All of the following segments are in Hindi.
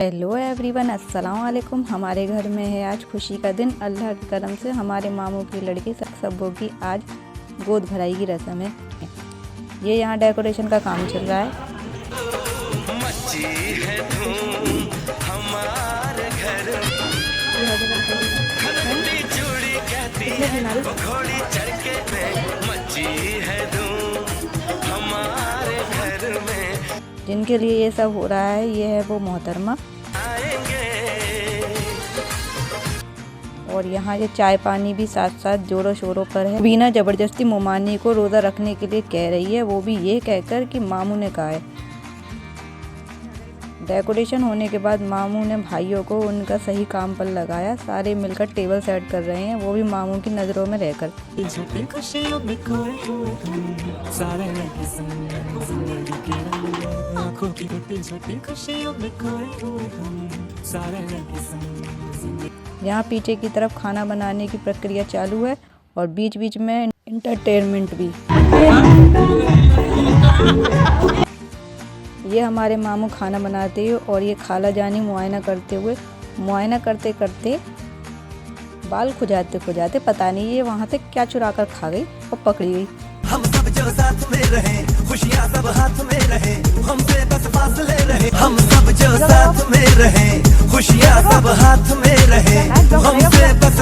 हेलो एवरीवन, अस्सलाम वालेकुम। हमारे घर में है आज खुशी का दिन। अल्लाह के करम से हमारे मामू की लड़की सबों की आज गोद भराई की रस्म है। ये यहाँ डेकोरेशन का काम चल रहा है। मची है धूम हमारे घर, चूड़ी कहती है घोड़ी चढ़ के मची है धूम हमारे घर में। जिनके लिए ये सब हो रहा है ये है वो मोहतरमा। और यहाँ ये चाय पानी भी साथ साथ जोरों शोरों पर है। बीना जबरदस्ती मोमानी को रोज़ा रखने के लिए कह रही है, वो भी ये कहकर कि मामू ने कहा है। डेकोरेशन होने के बाद मामू ने भाइयों को उनका सही काम पर लगाया। सारे मिलकर टेबल सेट कर रहे हैं, वो भी मामू की नज़रों में रहकर। यहाँ पीछे की तरफ खाना बनाने की प्रक्रिया चालू है और बीच बीच में एंटरटेनमेंट भी। ये हमारे मामू खाना बनाते हैं और ये खाला जानी मुआयना करते करते बाल खुजाते पता नहीं ये वहाँ से क्या चुरा कर खा गई और पकड़ी गई। हम सब जो साथ में रहे, खुशियाँ सब हाथ में रहे, हमसे बस फासले रहे। हम सब जो साथ में रहे, खुशियाँ सब हाथ में रहे, हमसे बस।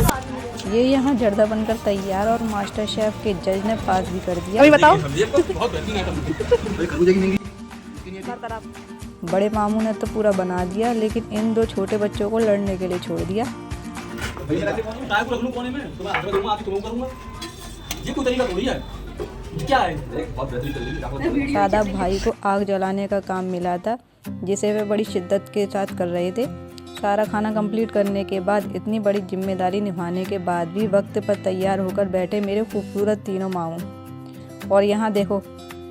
ये यहाँ जर्दा बनकर तैयार और मास्टर शेफ के जज ने पास भी कर दिया। अभी बताओ। बड़े मामू ने तो पूरा बना दिया, लेकिन इन दो छोटे बच्चों को लड़ने के लिए छोड़ दिया। शादाब भाई को आग जलाने का काम मिला था, जिसे वे बड़ी शिद्दत के साथ कर रहे थे। सारा खाना कंप्लीट करने के बाद, इतनी बड़ी जिम्मेदारी निभाने के बाद भी वक्त पर तैयार होकर बैठे मेरे खूबसूरत तीनों मामू। और यहाँ देखो,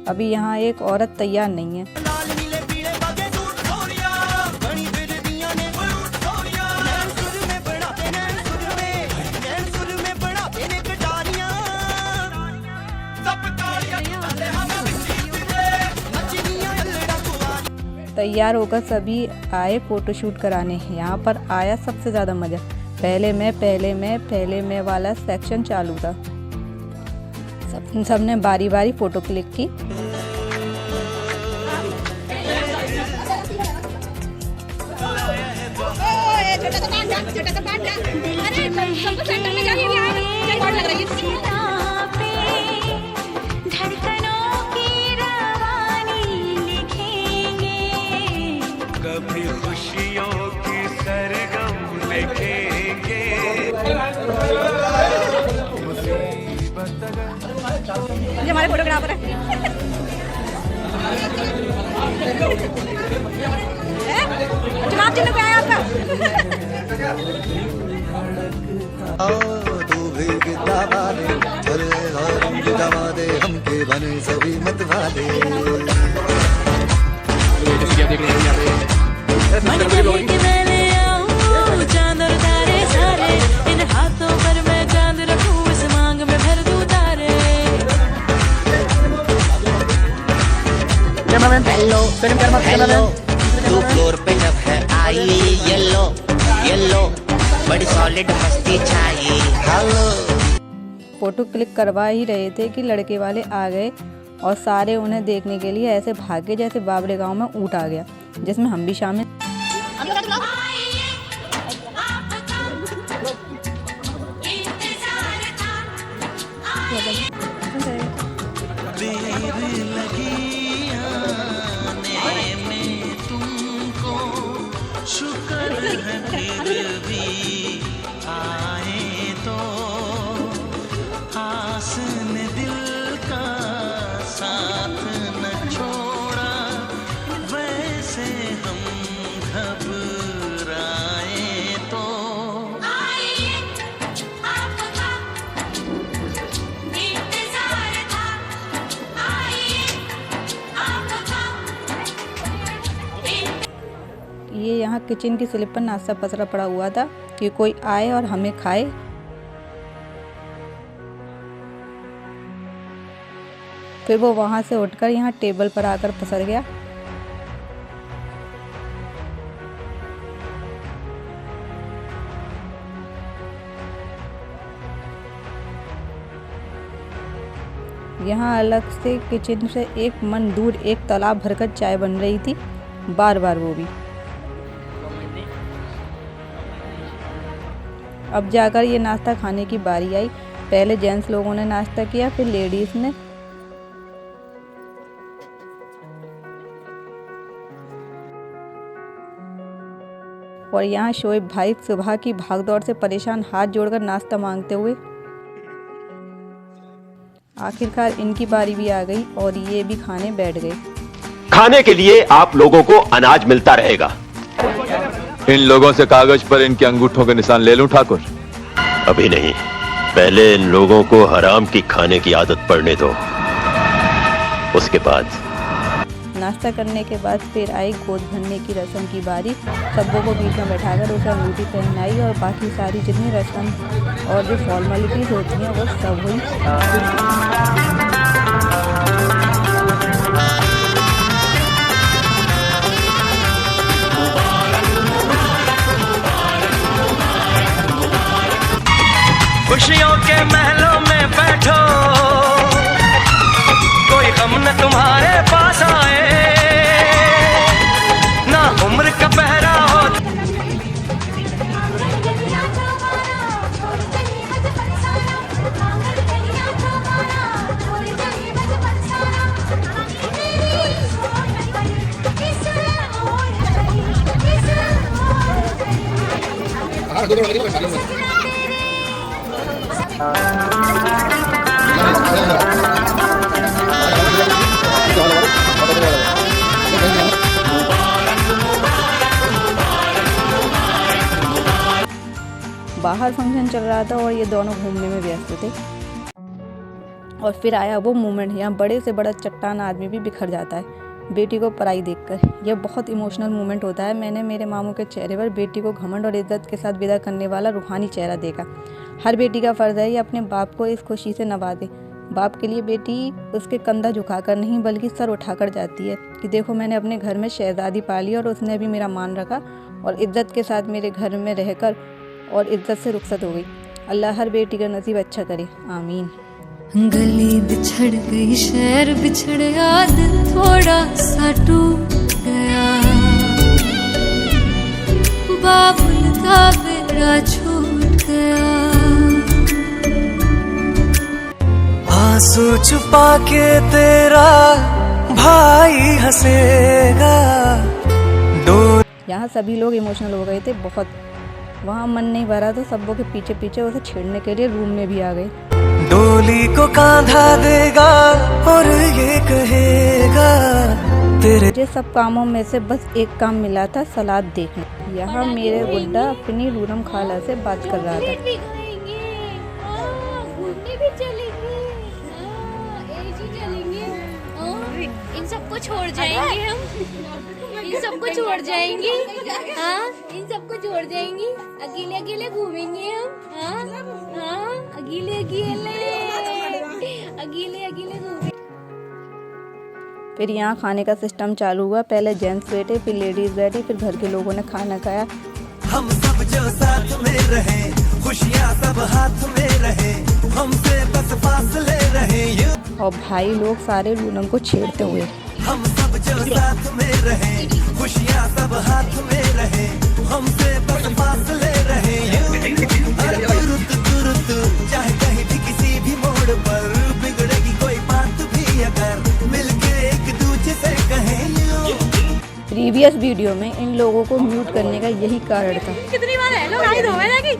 अभी यहाँ एक औरत तैयार नहीं है। तैयार होकर सभी आए फोटोशूट कराने। यहाँ पर आया सबसे ज़्यादा मज़ा। पहले मैं वाला सेक्शन चालू था। सबने बारी बारी फ़ोटो क्लिक की। कभी खुशियों की सरगम लिखेंगे। ये हमारे फोटोग्राफर है। चुनाव चिन्ह पे आया आपका। तू भी गिद्दा वाले, चले और गिद्दा वाले, हमके बने सभी मत वाले। चांद और तारे सारे, इन हाथों पर मैं चांद रखूं, इस मांग में भर दूं तारे। हेलो, तू फ्लोर पे जब है आई, येलो बड़ी सॉलिड मस्ती छाई। हेलो। फोटो क्लिक करवा ही रहे थे कि लड़के वाले आ गए और सारे उन्हें देखने के लिए ऐसे भागे जैसे बाबरे गांव में ऊँट आ गया, जिसमें हम भी शामिल। ये यहाँ किचन की स्लिप पर नाश्ता पसरा पड़ा हुआ था कि कोई आए और हमें खाए। फिर वो वहाँ से उठकर यहाँ टेबल पर आकर पसर गया। यहाँ अलग से किचन से एक मन दूर एक तालाब भरकर चाय बन रही थी, बार बार वो भी। अब जाकर ये नाश्ता खाने की बारी आई। पहले जेंट्स लोगों ने नाश्ता किया, फिर लेडीज़ ने। और यहाँ शोएब भाई सुबह की भागदौड़ से परेशान हाथ जोड़कर नाश्ता मांगते हुए। आखिरकार इनकी बारी भी आ गई और ये भी खाने बैठ गए। खाने के लिए आप लोगों को अनाज मिलता रहेगा। इन लोगों से कागज पर इनके अंगूठों के निशान ले लूं ठाकुर? अभी नहीं, पहले इन लोगों को हराम की खाने की आदत पड़ने दो, उसके बाद। नाश्ता करने के बाद फिर आई गोद भरने की रस्म की बारी। सबों को बीच में बैठाकर उसे अंगूठी पहनाई और बाकी सारी जितनी रस्म और जो फॉर्मेलिटीज़ होती हैं वो सब हुई। खुशियों के महलों में बैठो, कोई गम न तुम्हारे पास आए, ना उम्र का पहरा हो। बाहर फंक्शन चल रहा था और ये दोनों घूमने में व्यस्त थे। और फिर आया वो मोमेंट, यहाँ बड़े से बड़ा चट्टान आदमी भी बिखर जाता है बेटी को पराई देखकर। यह बहुत इमोशनल मोमेंट होता है। मैंने मेरे मामू के चेहरे पर बेटी को घमंड और इज्जत के साथ विदा करने वाला रूहानी चेहरा देखा। हर बेटी का फ़र्ज़ है ये अपने बाप को इस खुशी से नवाजे। बाप के लिए बेटी उसके कंधा झुकाकर नहीं बल्कि सर उठाकर जाती है कि देखो मैंने अपने घर में शहज़ादी पाली और उसने भी मेरा मान रखा और इज्जत के साथ मेरे घर में रहकर और इज्जत से रुखसत हो गई। अल्लाह हर बेटी का नसीब अच्छा करे, आमीन। गली बिछड़ गई, शहर बिछड़ गया, दिल थोड़ा सा टूट गया, बाबुल का बेड़ा छूट गया। आंसू छुपा के तेरा भाई हंसेगा। यहाँ सभी लोग इमोशनल हो गए थे बहुत। वहाँ मन नहीं भरा तो सबों के पीछे पीछे उसे छेड़ने के लिए रूम में भी आ गए। डोली को कांधा देगा और ये कहेगा तेरे। मुझे सब कामों में से बस एक काम मिला था, सलाद देखना। यहाँ मेरे गुड्डा अपनी रूरम खाला से बात कर रहा था। इन सबको छोड़ जाएंगे हम, इन सबको छोड़ जाएंगे, हाँ इन सबको छोड़ जाएंगे, अकेले अकेले घूमेंगे हम, हाँ अकेले अकेले घूमेंगे। फिर यहाँ खाने का सिस्टम चालू हुआ। पहले जेंट्स बैठे, फिर लेडीज बैठी, फिर घर के लोगों ने खाना खाया। हम सब जो साथ में रहे, खुशियाँ सब हाथ में रहे, हमसे बस फासले रहे। और भाई लोग सारे रूनम को छेड़ते हुए। हम सब जो साथ में रहे, खुशियाँ सब हाथ में रहे, हमसे बस फासले रहे। चाहे कहीं भी किसी भी मोड़ पर बिगड़ेगी कोई बात भी अगर मिलके एक दूसरे से कहें। प्रीवियस वीडियो में इन लोगों को म्यूट करने का यही कारण था। कितनी बार हेलो गाइस हो गया कि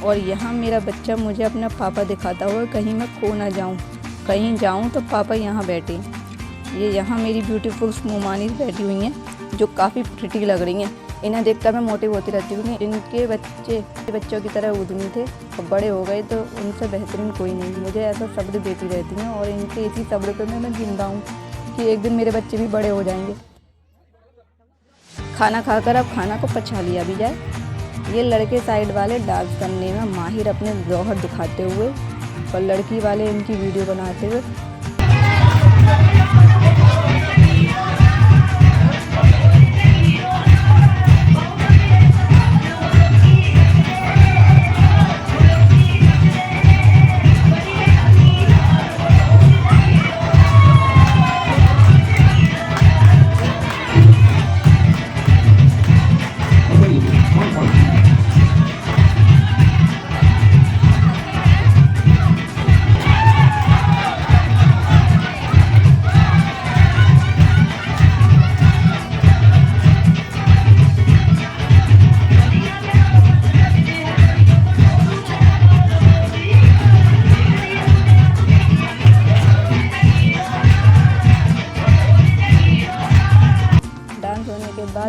और यहाँ मेरा बच्चा मुझे अपना पापा दिखाता हुआ, कहीं मैं खो ना जाऊँ, कहीं जाऊँ तो पापा यहाँ बैठे। ये यहाँ मेरी ब्यूटीफुल मोमानी बैठी हुई हैं जो काफ़ी प्रिटी लग रही हैं। इन्हें देखकर मैं मोटिव होती रहती हूँ। इनके बच्चों की तरह उद्यमी थे और बड़े हो गए तो उनसे बेहतरीन कोई नहीं। मुझे ऐसा सब्र देती रहती हैं और इनके इसी सब्र पे मैं जिंदा हूँ कि एक दिन मेरे बच्चे भी बड़े हो जाएंगे। खाना खाकर अब खाना को पचा लिया भी जाए। ये लड़के साइड वाले डांस करने में माहिर अपने जौहर दिखाते हुए और लड़की वाले इनकी वीडियो बनाते हुए।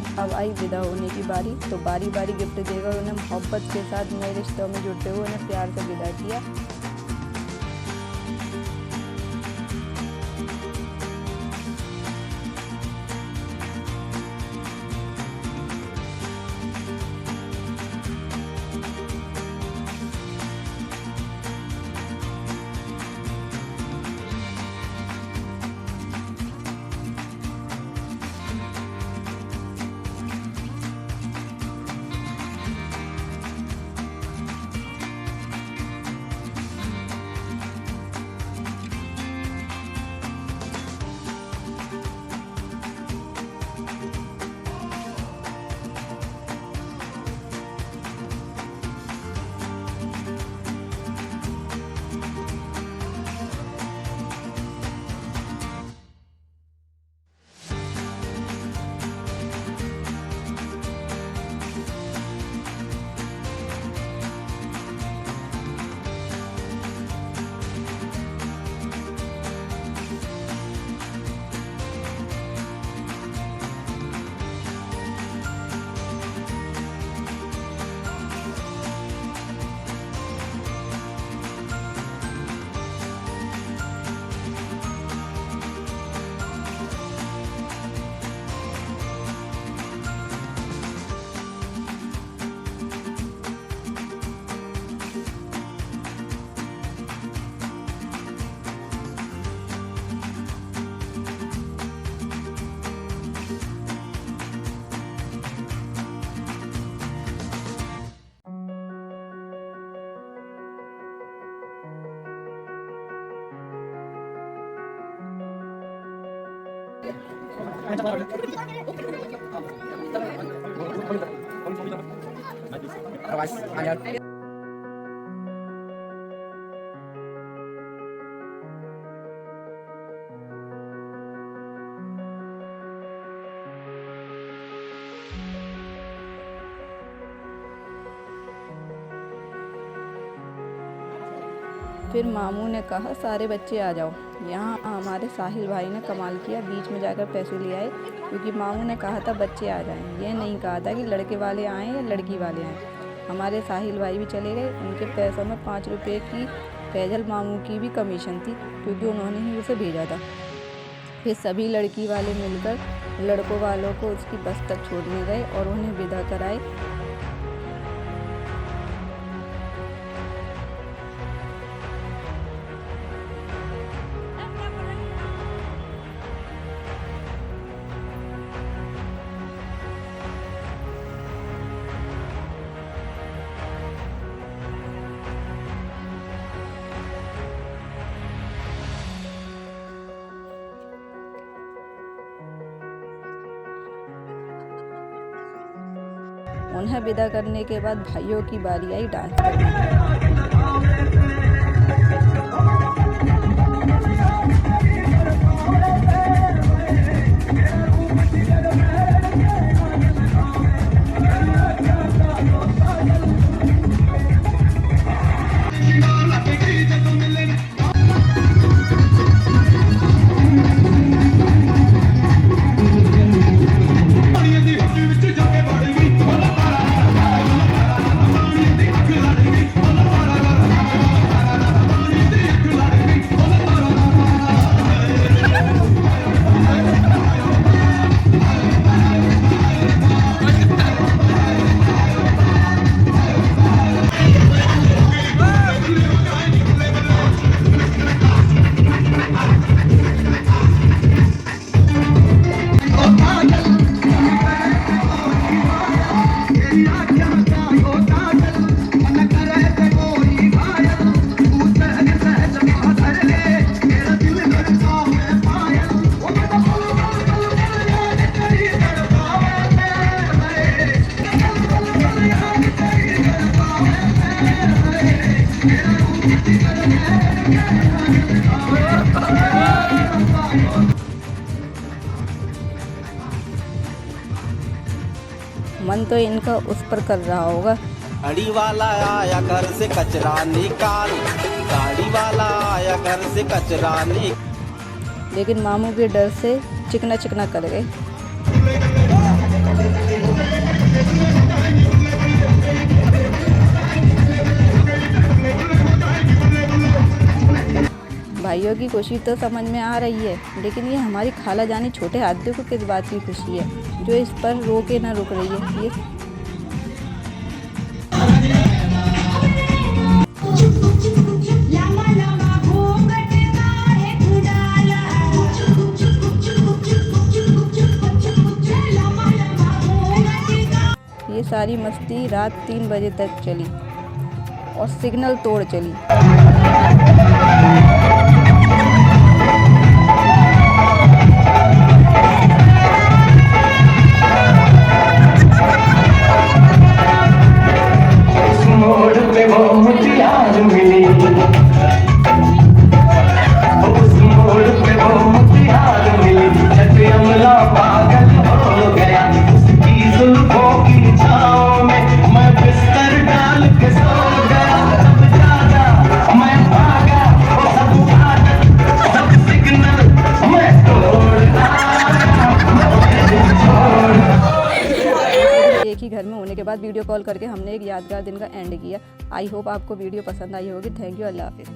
बाद अब आई विदा होने की बारी। तो बारी बारी गिफ्ट देकर उन्हें मोहब्बत के साथ नए रिश्तों में जुड़ते हुए उन्हें प्यार से विदा किया। फिर मामू ने कहा सारे बच्चे आ जाओ। यहाँ हमारे साहिल भाई ने कमाल किया, बीच में जाकर पैसे ले आए, क्योंकि मामू ने कहा था बच्चे आ जाएं, ये नहीं कहा था कि लड़के वाले आएँ या लड़की वाले आएँ। हमारे साहिल भाई भी चले गए। उनके पैसों में 5 रुपये की फैजल मामू की भी कमीशन थी, क्योंकि उन्होंने ही उसे भेजा था। फिर सभी लड़की वाले मिलकर लड़कों वालों को उसकी बस तक छोड़ने गए और उन्हें विदा कराए। उन्हें विदा करने के बाद भाइयों की बारी आई डांस करने की। मन तो इनका उस पर कर रहा होगा। गाड़ी वाला आया घर से कचरा निकाल, गाड़ी वाला आया घर से कचरा निकाल। लेकिन मामू के डर से चिकना चिकना कर गए। भाइयों की खुशी तो समझ में आ रही है, लेकिन ये हमारी खाला जानी छोटे हाथियों को किस बात की खुशी है जो इस पर रोके न रुक रही है। ये ये सारी मस्ती रात 3 बजे तक चली और सिग्नल तोड़ चली। एक ही घर में होने के बाद वीडियो कॉल करके हमने एक यादगार दिन का एंड किया। आई होप आपको वीडियो पसंद आई होगी। थैंक यू, अल्लाह हाफिज़।